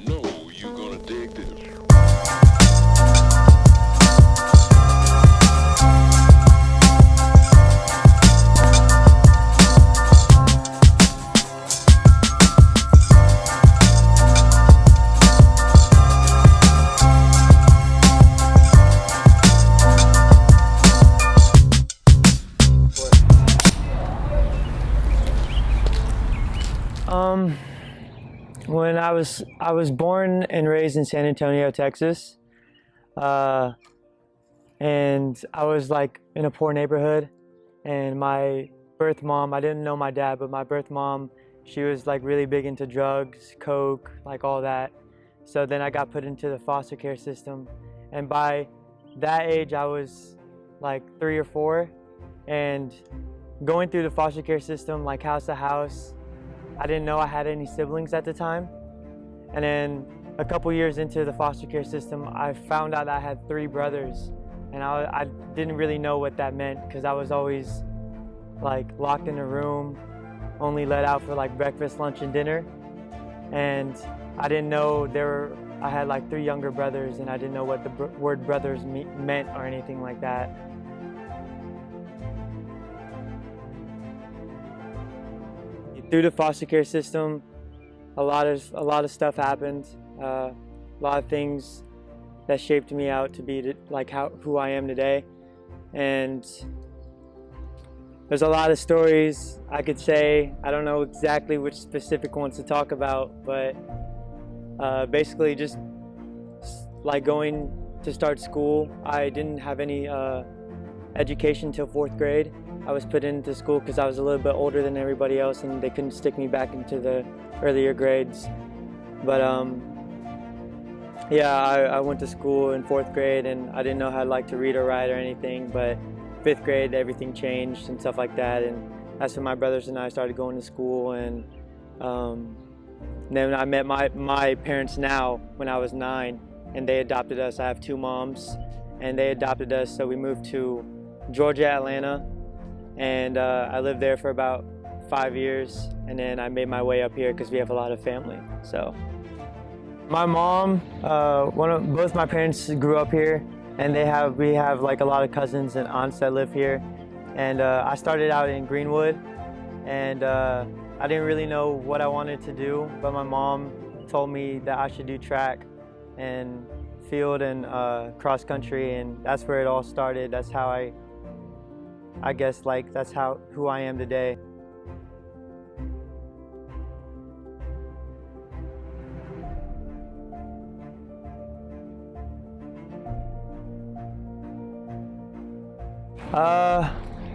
know you're gonna dig this. When I was born and raised in San Antonio, Texas, and I was like in a poor neighborhood, and my birth mom, I didn't know my dad, but my birth mom, she was like really big into drugs, coke, like all that. So then I got put into the foster care system, and by that age I was like 3 or 4, and going through the foster care system, like house to house, I didn't know I had any siblings at the time. And then a couple years into the foster care system, I found out I had 3 brothers. And I didn't really know what that meant, because I was always like locked in a room, only let out for like breakfast, lunch, and dinner. And I didn't know I had like 3 younger brothers, and I didn't know what the word brothers meant or anything like that. Through the foster care system, a lot of stuff happened. A lot of things that shaped me out to be like who I am today. And there's a lot of stories I could say. I don't know exactly which specific ones to talk about, but basically just like going to start school. I didn't have any education until 4th grade. I was put into school because I was a little bit older than everybody else, and they couldn't stick me back into the earlier grades. But yeah, I went to school in 4th grade, and I didn't know how to read or write or anything, but 5th grade everything changed and stuff like that, and that's when my brothers and I started going to school. And then I met my parents now when I was 9, and they adopted us. I have 2 moms, and they adopted us, so we moved to Georgia, Atlanta, and I lived there for about 5 years, and then I made my way up here because we have a lot of family. So my mom, both my parents grew up here, and we have like a lot of cousins and aunts that live here. And I started out in Greenwood, and I didn't really know what I wanted to do, but my mom told me that I should do track and field and cross country, and that's where it all started. That's how I guess like that's who I am today.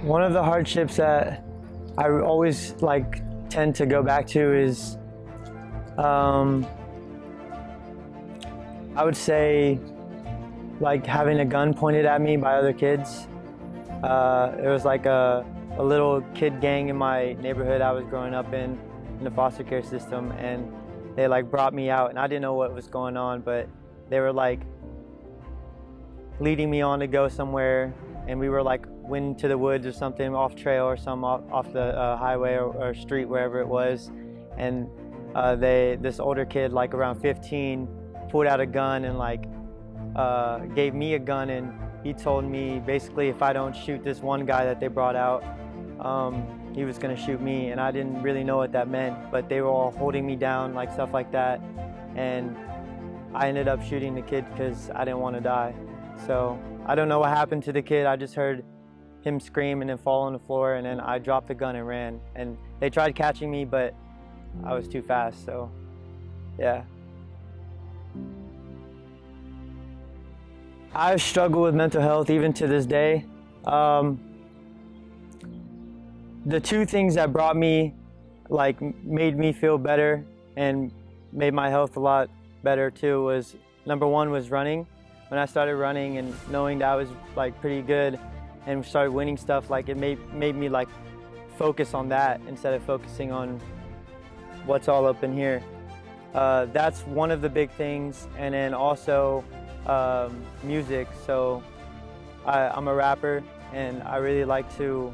One of the hardships that I always tend to go back to is I would say having a gun pointed at me by other kids. It was like a little kid gang in my neighborhood I was growing up in the foster care system, and they brought me out, and I didn't know what was going on, but they were leading me on to go somewhere, and we were went into the woods or something, off trail or some off the highway or street, wherever it was, and this older kid around 15 pulled out a gun and gave me a gun, and he told me basically if I don't shoot this one guy that they brought out, he was gonna shoot me. And I didn't really know what that meant, but they were all holding me down, stuff like that, and I ended up shooting the kid because I didn't want to die. So I don't know what happened to the kid. I just heard him scream and then fall on the floor, and then I dropped the gun and ran, and they tried catching me, but I was too fast. So yeah, I struggle with mental health even to this day. The 2 things that brought me, made me feel better and made my health a lot better too, was number 1 was running. When I started running and knowing that I was pretty good and started winning stuff, it made me focus on that instead of focusing on what's all up in here. That's one of the big things. And then also music. So I'm a rapper, and I really like to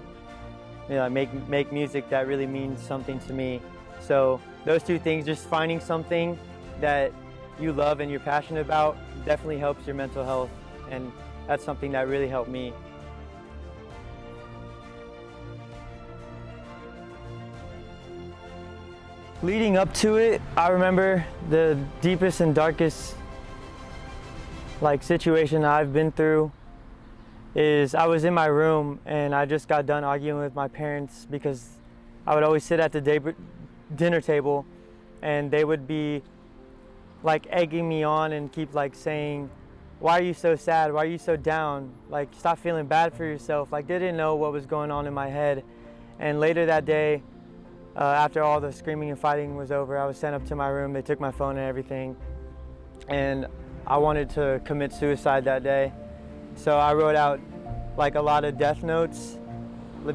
make music that really means something to me. So those 2 things, just finding something that you love and you're passionate about definitely helps your mental health, and that's something that really helped me. Leading up to it, I remember the deepest and darkest situation I've been through is I was in my room and I just got done arguing with my parents because I would always sit at the dinner table and they would be egging me on and keep saying, why are you so sad? Why are you so down? Stop feeling bad for yourself. They didn't know what was going on in my head. And later that day, after all the screaming and fighting was over, I was sent up to my room. They took my phone and everything. And I wanted to commit suicide that day. So I wrote out a lot of death notes,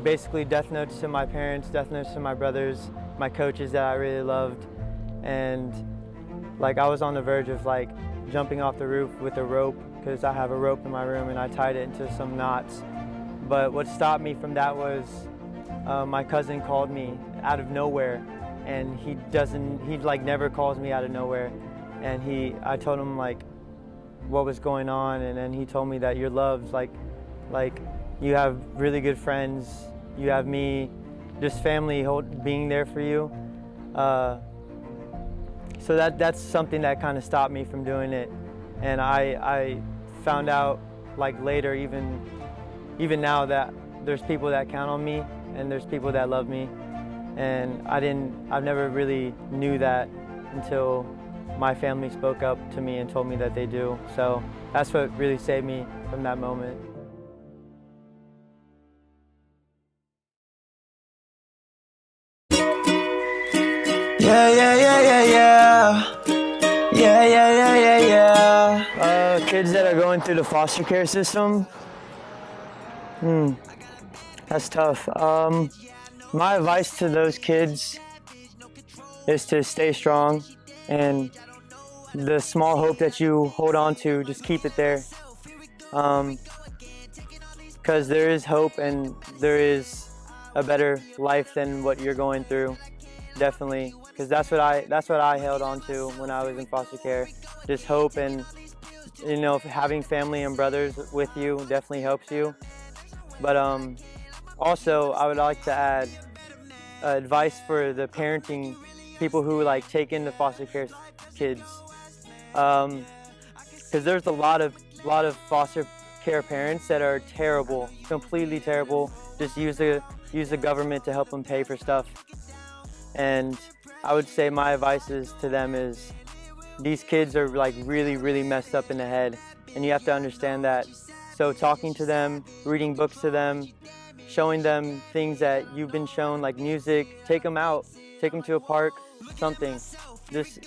basically death notes to my parents, death notes to my brothers, my coaches that I really loved. And I was on the verge of jumping off the roof with a rope, because I have a rope in my room and I tied it into some knots. But what stopped me from that was my cousin called me out of nowhere, and he never calls me out of nowhere. And I told him what was going on, and then he told me that you're loved, you have really good friends, you have me, just family being there for you. So that's something that kind of stopped me from doing it. And I found out later, even now, that there's people that count on me and there's people that love me. And I've never really knew that until my family spoke up to me and told me that they do. So that's what really saved me from that moment. Kids that are going through the foster care system, that's tough. My advice to those kids is to stay strong, and the small hope that you hold on to, just keep it there. Because there is hope and there is a better life than what you're going through, definitely. Because that's what I held on to when I was in foster care. Just hope, and having family and brothers with you definitely helps you. But also, I would like to add advice for the parenting people who take in the foster care kids, because there's a lot of foster care parents that are terrible, completely terrible. Just use the government to help them pay for stuff. And I would say my advice to them is, these kids are really messed up in the head, and you have to understand that. So talking to them, reading books to them, showing them things that you've been shown, like music, take them out, take them to a park, something. Just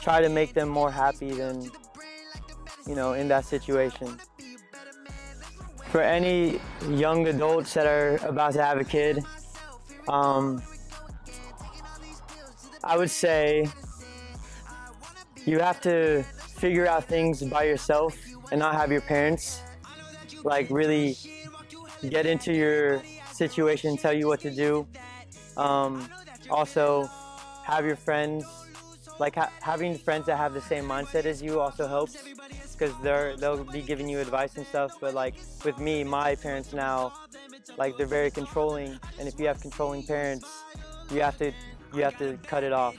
try to make them more happy than, in that situation. For any young adults that are about to have a kid, I would say you have to figure out things by yourself and not have your parents really get into your situation, tell you what to do. Also, have your friends, having friends that have the same mindset as you also helps, because they'll be giving you advice and stuff. But with me, my parents now, they're very controlling, and if you have controlling parents, you have to cut it off,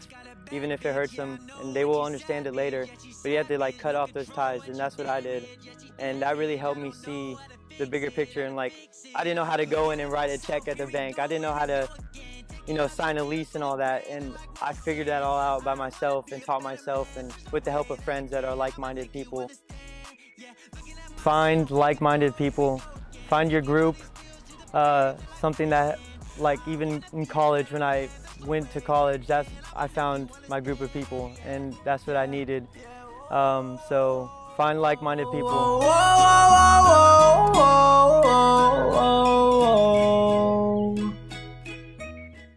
even if it hurts them, and they will understand it later. But you have to cut off those ties, and that's what I did. And that really helped me see the bigger picture. And I didn't know how to go in and write a check at the bank. I didn't know how to, sign a lease and all that. And I figured that all out by myself and taught myself, and with the help of friends that are like-minded people. Find like-minded people. Find your group. Something that, even in college, when I went to college, I found my group of people, and that's what I needed. So find like-minded people.